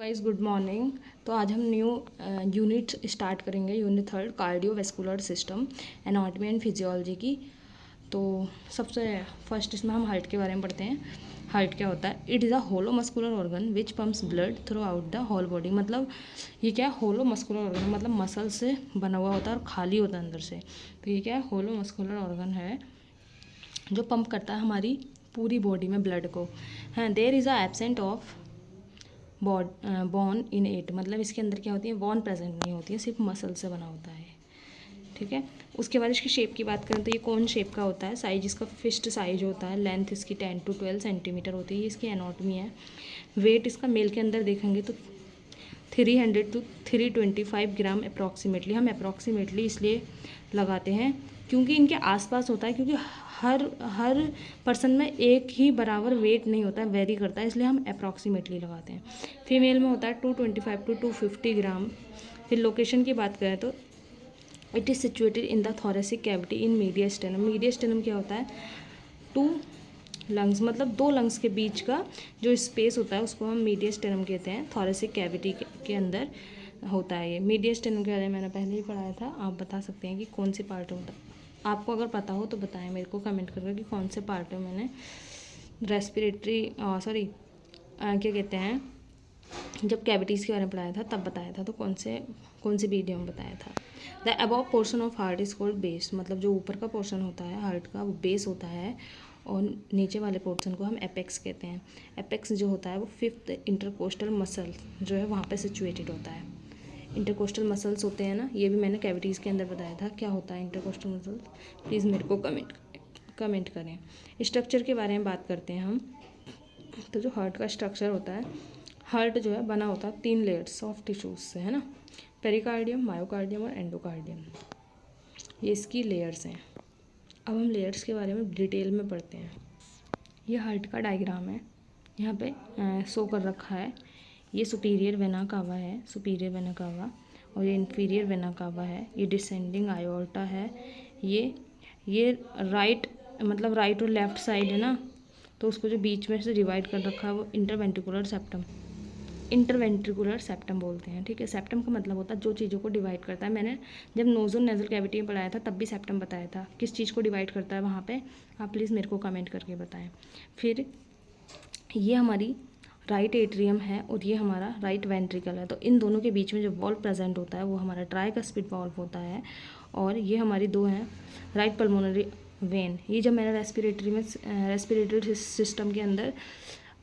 Guys good morning. तो आज हम न्यू यूनिट स्टार्ट करेंगे, unit 3 cardiovascular system, anatomy and physiology की। तो सबसे फर्स्ट इसमें हम हार्ट के बारे में पढ़ते हैं। हार्ट क्या होता है? It is a hollow muscular organ which pumps blood throughout the whole body. मतलब ये क्या है? होलो मस्कुलर ऑर्गन मतलब मसल से बना हुआ होता है और खाली होता है अंदर से। तो ये क्या है? होलो मस्कुलर ऑर्गन है जो पंप करता है हमारी पूरी बॉडी में ब्लड को। हाँ, there is a absent of bone in eight. मतलब इसके अंदर क्या होती है? बॉन प्रेजेंट नहीं होती है, सिर्फ मसल से बना होता है। ठीक है। उसके बाद इसकी शेप की बात करें तो ये कौन शेप का होता है? साइज इसका फिस्ट साइज होता है। लेंथ इसकी 10 to 12 सेंटीमीटर होती है। ये इसकी एनाटॉमी है। वेट इसका मेल के अंदर देखेंगे तो 300 to 325 ग्राम अप्रॉक्सीमेटली। हम अप्रॉक्सीमेटली इसलिए लगाते हैं क्योंकि इनके आसपास होता है, क्योंकि हर पर्सन में एक ही बराबर वेट नहीं होता है, वेरी करता है, इसलिए हम अप्रॉक्सीमेटली लगाते हैं। फीमेल में होता है 225 to 250 ग्राम। फिर लोकेशन की बात करें तो it is situated in the thoracic cavity in mediastinum. Mediastinum क्या होता है? टू लंग्स, मतलब दो लंग्स के बीच का जो स्पेस होता है उसको हम मीडियस्टेनम कहते हैं। थोरेसिक कैविटी के अंदर होता है ये। मीडियस्टेनम के बारे में मैंने पहले ही पढ़ाया था। आप बता सकते हैं कि कौन सी पार्ट होता है। आपको अगर पता हो तो बताएं मेरे को कमेंट करके कि कौन से पार्ट में मैंने रेस्पिरेटरी क्या कहते हैं, जब कैविटीज़ के बारे में पढ़ाया था तब बताया था। तो कौन सी वीडियो में बताया था? The above portion of heart is called base. मतलब जो ऊपर का पोर्शन होता है हार्ट का वो बेस होता है, और नीचे वाले पोर्शन को हम एपेक्स कहते हैं। एपेक्स जो होता है वो फिफ्थ इंटरकोस्टल मसल जो है वहाँ पे सिचुएटेड होता है। इंटरकोस्टल मसल्स होते हैं ना, ये भी मैंने कैविटीज़ के अंदर बताया था क्या होता है इंटरकोस्टल मसल्स। प्लीज़ मेरे को कमेंट करें। स्ट्रक्चर के बारे में बात करते हैं हम। तो जो हार्ट का स्ट्रक्चर होता है, हार्ट जो है बना होता है 3 लेयर्स ऑफ टिश्यूज से, है ना। पेरिकार्डियम, मायोकार्डियम और एंडोकार्डियम, ये इसकी लेयर्स हैं। अब हम लेयर्स के बारे में डिटेल में पढ़ते हैं। ये हार्ट का डायग्राम है, यहाँ पे शो कर रखा है। ये सुपीरियर वेना कावा है, सुपीरियर वेना कावा, और ये इन्फीरियर वेना कावा है। ये डिसेंडिंग आयोर्टा है। ये राइट, मतलब राइट और लेफ्ट साइड है ना, तो उसको जो बीच में से डिवाइड कर रखा है वो इंटरवेंट्रिकुलर सेप्टम बोलते हैं। ठीक है। सेप्टम का मतलब होता है जो चीज़ों को डिवाइड करता है। मैंने जब नोजल नेजल कैविटी में पढ़ाया था तब भी सेप्टम बताया था। किस चीज़ को डिवाइड करता है वहाँ पे आप प्लीज़ मेरे को कमेंट करके बताएं। फिर ये हमारी राइट एट्रियम है और ये हमारा राइट वेंट्रिकल है। तो इन दोनों के बीच में जो वॉल्व प्रेजेंट होता है वो हमारा ट्राइकस्पिड वॉल्व होता है। और ये हमारी दो हैं राइट पल्मोनरी वेन। ये जब मैंने रेस्पिरेटरी सिस्टम के अंदर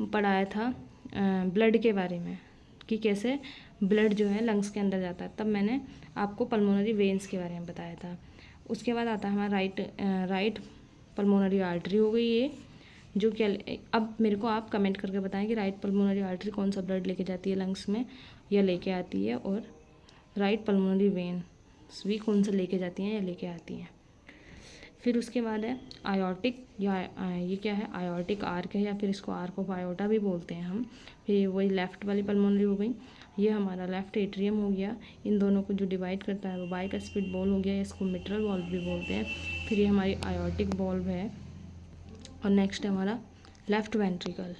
पढ़ाया था ब्लड के बारे में कि कैसे ब्लड जो है लंग्स के अंदर जाता है, तब मैंने आपको पल्मोनरी वेन्स के बारे में बताया था। उसके बाद आता है हमारा राइट पल्मोनरी आर्टरी हो गई ये, जो क्या। अब मेरे को आप कमेंट करके बताएं कि राइट पल्मोनरी आर्टरी कौन सा ब्लड लेके जाती है लंग्स में, या लेके आती है, और राइट पल्मोनरी वेन्स भी कौन सा लेके जाती हैं या लेके आती हैं। फिर उसके बाद है आयोटिक, या ये क्या है? आयोटिक आर्क है, या फिर इसको आर्क ऑफ आयोटा भी बोलते हैं हम। फिर वही लेफ्ट वाली पल्मोनरी हो गई, ये हमारा लेफ्ट एट्रियम हो गया। इन दोनों को जो डिवाइड करता है वो बाइकस्पिड बॉल हो गया, इसको मिट्रल वॉल्व भी बोलते हैं। फिर ये हमारी आयोटिक वॉल्व है, और नेक्स्ट है हमारा लेफ्ट वेंट्रिकल।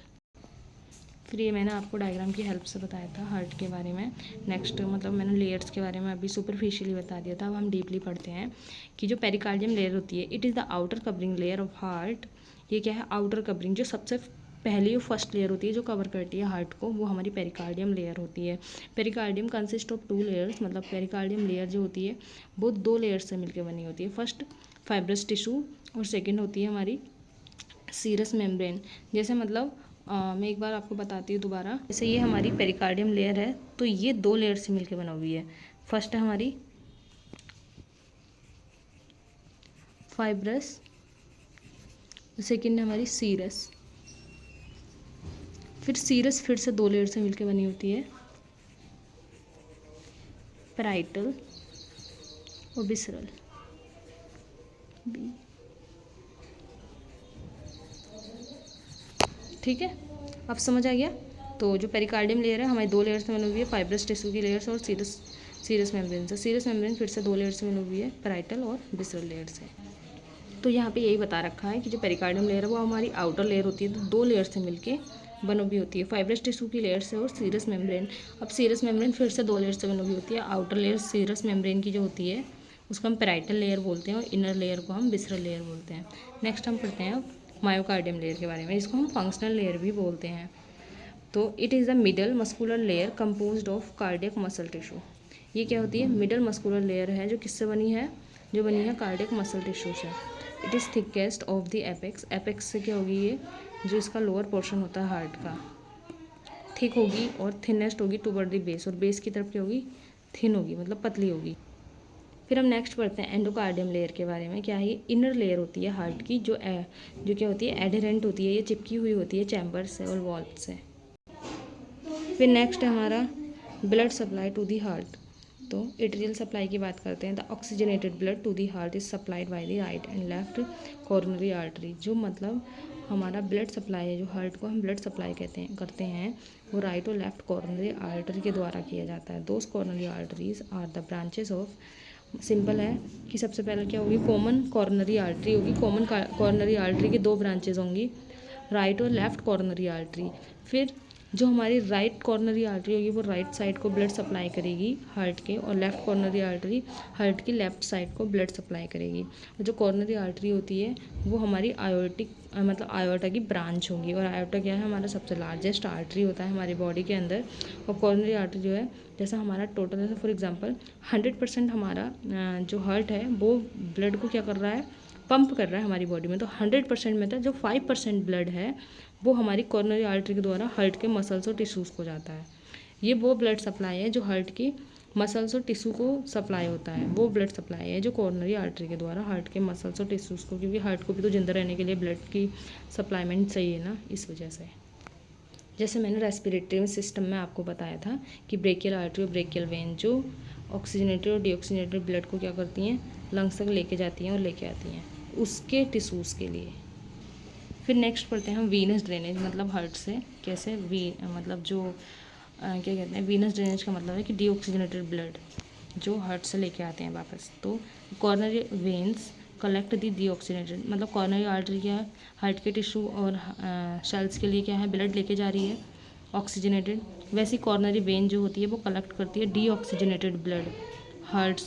फिर ये मैंने आपको डायग्राम की हेल्प से बताया था हार्ट के बारे में। नेक्स्ट मतलब मैंने लेयर्स के बारे में अभी सुपरफिशियली बता दिया था। अब हम डीपली पढ़ते हैं कि जो पेरिकार्डियम लेयर होती है, it is the outer covering layer of heart. ये क्या है? आउटर कवरिंग, जो सबसे पहली फर्स्ट लेयर होती है जो कवर करती है हार्ट को, वो हमारी पेरिकार्डियम लेयर होती है। Pericardium consist of 2 layers. मतलब पेरिकार्डियम लेयर जो होती है वो 2 लेयर्स से मिलकर बनी होती है। फर्स्ट फाइब्रस टिश्यू, और सेकेंड होती है हमारी सीरस मेम्ब्रेन। जैसे मतलब मैं एक बार आपको बताती हूँ दोबारा। जैसे ये हमारी पेरिकार्डियम लेयर है, तो ये 2 लेयर से मिलकर बना हुई है। फर्स्ट है हमारी फाइब्रस, सेकेंड है हमारी सीरस। फिर सीरस फिर से 2 लेयर से मिलकर बनी होती है, पैराइटल और विसरल। ठीक है, अब समझ आ गया। तो जो पेरिकार्डियम लेयर है हमारी 2 लेयर से बनी हुई है, फाइब्रस टिश्यू की लेयर से और सीरस मेम्ब्रेन से। सीरस मेम्ब्रेन फिर से 2 लेयर से बनी हुई है, पैराइटल और विसरल लेयर से। तो यहाँ पे यही बता रखा है कि जो पेरिकार्डियम लेयर है वो हमारी आउटर लेयर होती है, तो 2 लेयर से मिलके बनी हुई होती है। फाइब्रस टिश्यू की लेयर से और सीरस मेम्ब्रेन। अब सीरस मेम्ब्रेन फिर से 2 लेयर से बनी हुई होती है। आउटर लेयर सीरस मेम्ब्रेन की जो होती है उसको हम पेराइटल लेयर बोलते हैं और इनर लेयर को हम विसरल लेयर बोलते हैं। नेक्स्ट हम पढ़ते हैं मायोकार्डियम लेयर के बारे में, इसको हम फंक्शनल लेयर भी बोलते हैं। तो it is the middle muscular layer composed of cardiac muscle tissue. ये क्या होती है? मिडल मस्कुलर लेयर है जो किससे बनी है? जो बनी है कार्डियक मसल टिश्यू से। It is thickest of the apex. Apex से क्या होगी? ये जो इसका लोअर पोर्शन होता है हार्ट का, थिक होगी और थिनेस्ट होगी टूवर्ड द बेस, और बेस की तरफ क्या होगी? थिन होगी, मतलब पतली होगी। फिर हम नेक्स्ट पढ़ते हैं एंडोकार्डियम लेयर के बारे में। क्या है? ये इनर लेयर होती है हार्ट की, जो क्या होती है? एडहेरेंट होती है, ये चिपकी हुई होती है चैम्बर से और वॉल से। फिर नेक्स्ट है हमारा blood supply to the heart. तो एट्रियल सप्लाई की बात करते हैं। The oxygenated blood to the heart is supplied by the right and left coronary artery. जो मतलब हमारा ब्लड सप्लाई है, जो हार्ट को हम ब्लड सप्लाई करते हैं, वो राइट और लेफ्ट कॉर्नरी आर्टरी के द्वारा किया जाता है। Those coronary arteries are the branches of, simple है कि सबसे पहले क्या होगी? कॉमन कॉर्नरी आर्टरी होगी। कॉमन कॉर्नरी आर्टरी की 2 ब्रांचेज होंगी, राइट और लेफ्ट कॉर्नरी आर्टरी। फिर जो हमारी राइट कॉर्नरी आर्टरी होगी वो राइट साइड को ब्लड सप्लाई करेगी हार्ट के, और लेफ्ट कॉर्नरी आर्टरी हार्ट की लेफ्ट साइड को ब्लड सप्लाई करेगी। और जो कॉर्नरी आर्टरी होती है वो हमारी आयोटिक मतलब आयोटा की ब्रांच होगी। और आयोटा क्या है? हमारा सबसे लार्जेस्ट आर्टरी होता है हमारी बॉडी के अंदर। और कॉर्नरी आर्टरी जो है, जैसा हमारा टोटल, जैसे फॉर एग्जांपल 100% हमारा जो हार्ट है वो ब्लड को क्या कर रहा है? पंप कर रहा है हमारी बॉडी में। तो 100% में था जो 5% ब्लड है वो हमारी कॉर्नरी आर्टरी के द्वारा हार्ट के मसल्स और टिश्यूज़ को जाता है। ये वो ब्लड सप्लाई है जो हार्ट की मसल्स और टिश्यू को सप्लाई होता है। वो ब्लड सप्लाई है जो कॉर्नरी आर्टरी के द्वारा हार्ट के मसल्स और टिश्यूज़ को, क्योंकि हार्ट को भी तो जिंदा रहने के लिए ब्लड की सप्लाईमेंट चाहिए ना, इस वजह से। जैसे मैंने रेस्पिरेटरी सिस्टम में आपको बताया था कि ब्रेकियल आर्टरी और ब्रेकियल वेन जो ऑक्सीजनेटेड और डीऑक्सीजनेटेड ब्लड को क्या करती हैं? लंग्स तक लेके जाती हैं और लेके आती हैं उसके टिश्यूज़ के लिए। फिर नेक्स्ट पढ़ते हैं हम वीनस ड्रेनेज, मतलब हार्ट से कैसे मतलब जो क्या कहते हैं, वीनस ड्रेनेज का मतलब है कि डीऑक्सीजनेटेड ब्लड जो हार्ट से लेके आते हैं वापस। तो coronary veins collect the deoxygenated, मतलब कॉर्नरी आर्टरी क्या है? हार्ट के टिश्यू और सेल्स के लिए क्या है? ब्लड लेके जा रही है ऑक्सीजनेटेड। वैसी कॉर्नरी वेन जो होती है वो कलेक्ट करती है डीऑक्सीजनेटेड ब्लड हार्ट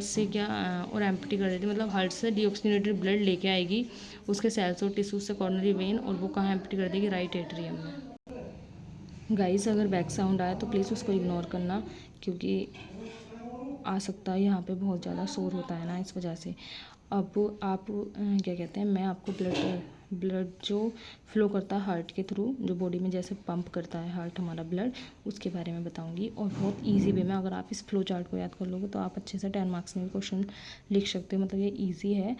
से क्या और एम्प्टी कर देती है, मतलब हार्ट से डीऑक्सीजनेटेड ब्लड लेके आएगी उसके सेल्स और टिश्यूज से कॉर्नरी वेन, और वो कहाँ एम्प्टी कर देगी? राइट एट्रियम में। गाइस अगर बैक साउंड आए तो प्लीज़ उसको इग्नोर करना, क्योंकि आ सकता है यहाँ पे बहुत ज़्यादा शोर होता है ना, इस वजह से। अब आप क्या कहते हैं, मैं आपको ब्लड जो फ्लो करता है हार्ट के थ्रू, जो बॉडी में जैसे पंप करता है हार्ट हमारा ब्लड, उसके बारे में बताऊंगी। और बहुत इजी वे में अगर आप इस फ्लो चार्ट को याद कर लोगे तो आप अच्छे से 10 मार्क्स में भी क्वेश्चन लिख सकते हो। मतलब ये ईजी है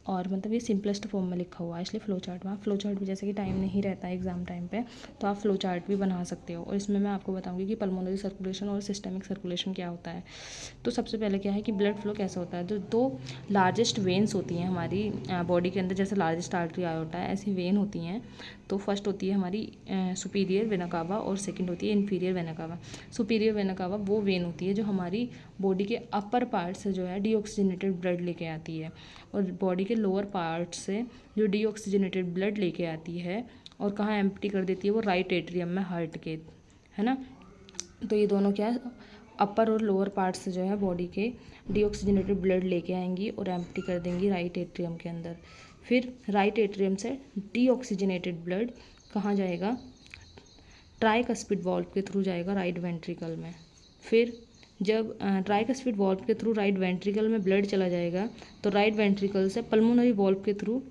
और मतलब ये सिंपलेस्ट फॉर्म में लिखा हुआ है, इसलिए फ्लो चार्ट में आप फ्लो चार्ट भी, जैसे कि टाइम नहीं रहता है एग्जाम टाइम पे, तो आप फ्लो चार्ट भी बना सकते हो। और इसमें मैं आपको बताऊंगी कि पल्मोनरी सर्कुलेशन और सिस्टमिक सर्कुलेशन क्या होता है। तो सबसे पहले क्या है कि ब्लड फ्लो कैसा होता है? जो 2 लार्जेस्ट वेन्स होती हैं हमारी बॉडी के अंदर, जैसे लार्जेस्ट आर्टरी आयोटा है, ऐसी वेन होती हैं। तो फर्स्ट होती है हमारी सुपीरियर वेना कावा और सेकंड होती है inferior vena cava. Superior vena cava वो वेन होती है जो हमारी बॉडी के अपर पार्ट से जो है डीऑक्सीजनेटेड ब्लड लेके आती है, और बॉडी के लोअर पार्ट से जो डीऑक्सीजनेटेड ब्लड लेके आती है और कहाँ एम्प्टी कर देती है? वो राइट एट्रियम में हार्ट के, है ना। तो ये दोनों क्या है? अपर और लोअर पार्ट से जो है बॉडी के डीऑक्सीजनेटेड ब्लड लेके आएंगी और एम्प्टी कर देंगी राइट एट्रियम के अंदर। फिर राइट एट्रियम से डीऑक्सीजनेटेड ब्लड कहाँ जाएगा? ट्राइकस्पिड वॉल्व के थ्रू जाएगा राइट वेंट्रिकल में। फिर जब ट्राइकस्पिड वॉल्व के थ्रू राइट वेंट्रिकल में ब्लड चला जाएगा तो राइट वेंट्रिकल से पल्मोनरी वॉल्व के थ्रू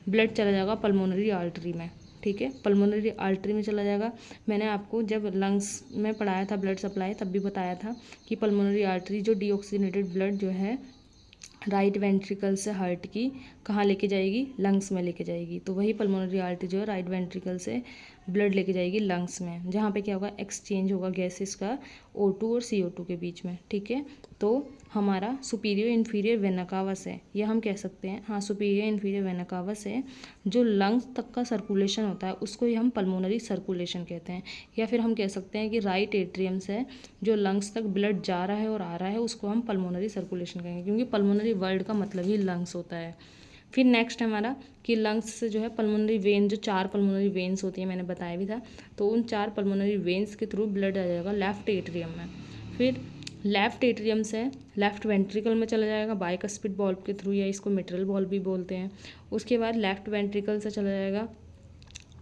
ब्लड चला जाएगा पल्मोनरी आर्टरी में। ठीक है, पल्मोनरी आर्टरी में चला जाएगा। मैंने आपको जब लंग्स में पढ़ाया था ब्लड सप्लाई, तब भी बताया था कि पल्मोनरी आर्टरी जो डीऑक्सीजनेटेड ब्लड जो है राइट वेंट्रिकल से हार्ट की कहाँ लेके जाएगी? लंग्स में लेके जाएगी। तो वही पल्मोनरी आर्टरी जो है राइट वेंट्रिकल से ब्लड लेके जाएगी लंग्स में, जहाँ पे क्या होगा? एक्सचेंज होगा गैसेस का O2 और CO2 के बीच में। ठीक है, तो हमारा सुपीरियर इन्फीरियर वेना कावा से, या हम कह सकते हैं हाँ सुपीरियर इन्फीरियर वेना कावा से जो लंग्स तक का सर्कुलेशन होता है उसको ही हम पल्मोनरी सर्कुलेशन कहते हैं। या फिर हम कह सकते हैं कि राइट एट्रियम से जो लंग्स तक ब्लड जा रहा है और आ रहा है उसको हम पल्मोनरी सर्कुलेशन कहेंगे, क्योंकि पल्मोनरी वर्ड का मतलब ही लंग्स होता है। फिर नेक्स्ट हमारा कि लंग्स से जो है पल्मोनरी वेन, जो 4 पल्मोनरी वेन्स होती हैं, मैंने बताया भी था, तो उन 4 पल्मोनरी वेन्स के थ्रू ब्लड आ जाएगा लेफ्ट एट्रियम में। फिर लेफ्ट एट्रियम से लेफ्ट वेंट्रिकल में चला जाएगा बाइकस्पिड बॉल्व के थ्रू, या इसको मिट्रल बॉल्व भी बोलते हैं। उसके बाद लेफ्ट वेंट्रिकल से चला जाएगा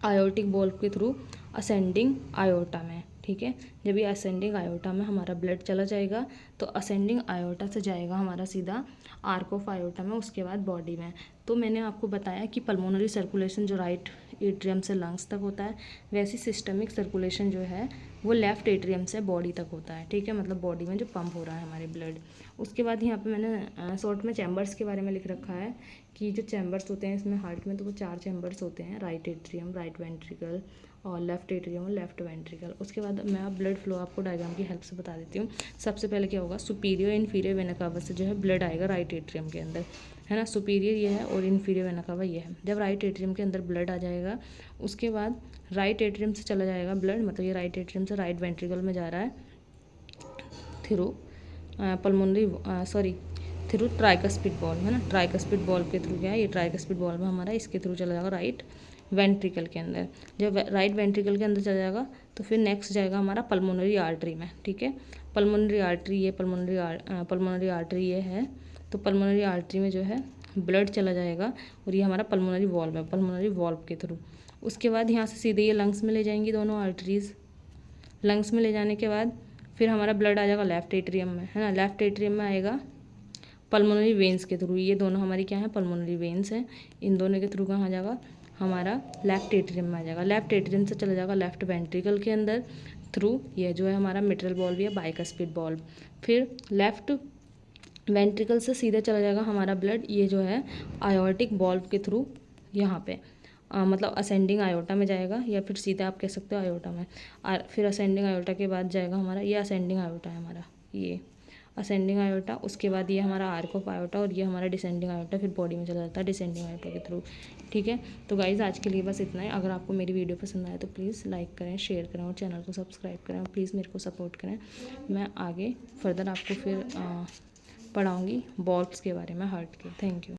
आयोटिक बॉल्व के थ्रू असेंडिंग आयोटा में, ठीक है। जब ये असेंडिंग आयोटा में हमारा ब्लड चला जाएगा तो असेंडिंग आयोटा से जाएगा हमारा सीधा आर्क ऑफ आयोटा में, उसके बाद बॉडी में। तो मैंने आपको बताया कि पल्मोनरी सर्कुलेशन जो राइट एट्रियम से लंग्स तक होता है, वैसी सिस्टमिक सर्कुलेशन जो है वो लेफ्ट एट्रियम से बॉडी तक होता है, ठीक है, मतलब बॉडी में जो पंप हो रहा है हमारे ब्लड। उसके बाद यहाँ पे मैंने शॉर्ट में चैम्बर्स के बारे में लिख रखा है कि जो चैम्बर्स होते हैं इसमें हार्ट में, तो वो 4 चैम्बर्स होते हैं, राइट एट्रियम, राइट वेंट्रिकल और लेफ्ट एट्रियम और लेफ्ट वेंट्रिकल। उसके बाद मैं अब ब्लड फ्लो आपको डायग्राम की हेल्प से बता देती हूँ। सबसे पहले क्या होगा, सुपीरियर इन्फीरियर वेना कावा से जो है ब्लड आएगा राइट एट्रियम के अंदर, है ना। सुपीरियर ये है और इन्फीरियर वेना कावा ये है। जब राइट एट्रियम के अंदर ब्लड आ जाएगा, उसके बाद राइट एट्रियम से चला जाएगा ब्लड, मतलब ये राइट एट्रियम से राइट वेंट्रिकल में जा रहा है थ्रू थ्रू ट्राइकस्पिड बॉल्व, है ना। ट्राइकस्पिड बॉल्व के थ्रू क्या है, ये ट्राइकस्पिड बॉल्व है हमारा, इसके थ्रू चला जाएगा राइट वेंट्रिकल के अंदर। जब राइट वेंट्रिकल के अंदर चला जाएगा तो फिर नेक्स्ट जाएगा हमारा पल्मोनरी आर्टरी में, ठीक है। पल्मोनरी आर्टरी ये पल्मोनरी आर्टरी ये है, तो पल्मोनरी आर्टरी में जो है ब्लड चला जाएगा और ये हमारा पल्मोनरी वॉल्व है, पल्मोनरी वॉल्व के थ्रू। उसके बाद यहाँ से सीधे ये लंग्स में ले जाएंगी दोनों आर्टरीज। लंग्स में ले जाने के बाद फिर हमारा ब्लड आ जाएगा लेफ्ट एट्रियम में, है ना। लेफ्ट एट्रियम में आएगा पल्मोनरी वेन्स के थ्रू, ये दोनों हमारी क्या है, पल्मोनरी वेन्स हैं। इन दोनों के थ्रू कहाँ आ जाएगा, हमारा लेफ्ट एट्रियम में आ जाएगा। लेफ्ट एट्रियम से चला जाएगा लेफ्ट वेंट्रिकल के अंदर थ्रू, ये जो है हमारा मिट्रल बॉल्व या बाइकस्पिड बॉल्व। फिर लेफ्ट वेंट्रिकल से सीधे चला जाएगा हमारा ब्लड, ये जो है आयोटिक बॉल्व के थ्रू यहाँ पे मतलब असेंडिंग आयोटा में जाएगा, या फिर सीधा आप कह सकते हो आयोटा में। फिर असेंडिंग आयोटा के बाद जाएगा हमारा, ये असेंडिंग आयोटा है हमारा, ये असेंडिंग आयोटा। उसके बाद ये हमारा आर्क ऑफ आयोटा और ये हमारा डिसेंडिंग आयोटा, फिर बॉडी में चला जाता है डिसेंडिंग आयोटा के थ्रू, ठीक है। तो गाइज़ आज के लिए बस इतना है। अगर आपको मेरी वीडियो पसंद आए तो प्लीज़ लाइक करें, शेयर करें और चैनल को सब्सक्राइब करें और प्लीज़ मेरे को सपोर्ट करें। मैं आगे फर्दर आपको फिर पढ़ाऊँगी बॉल्व्स के बारे में, हार्ट के। Thank you.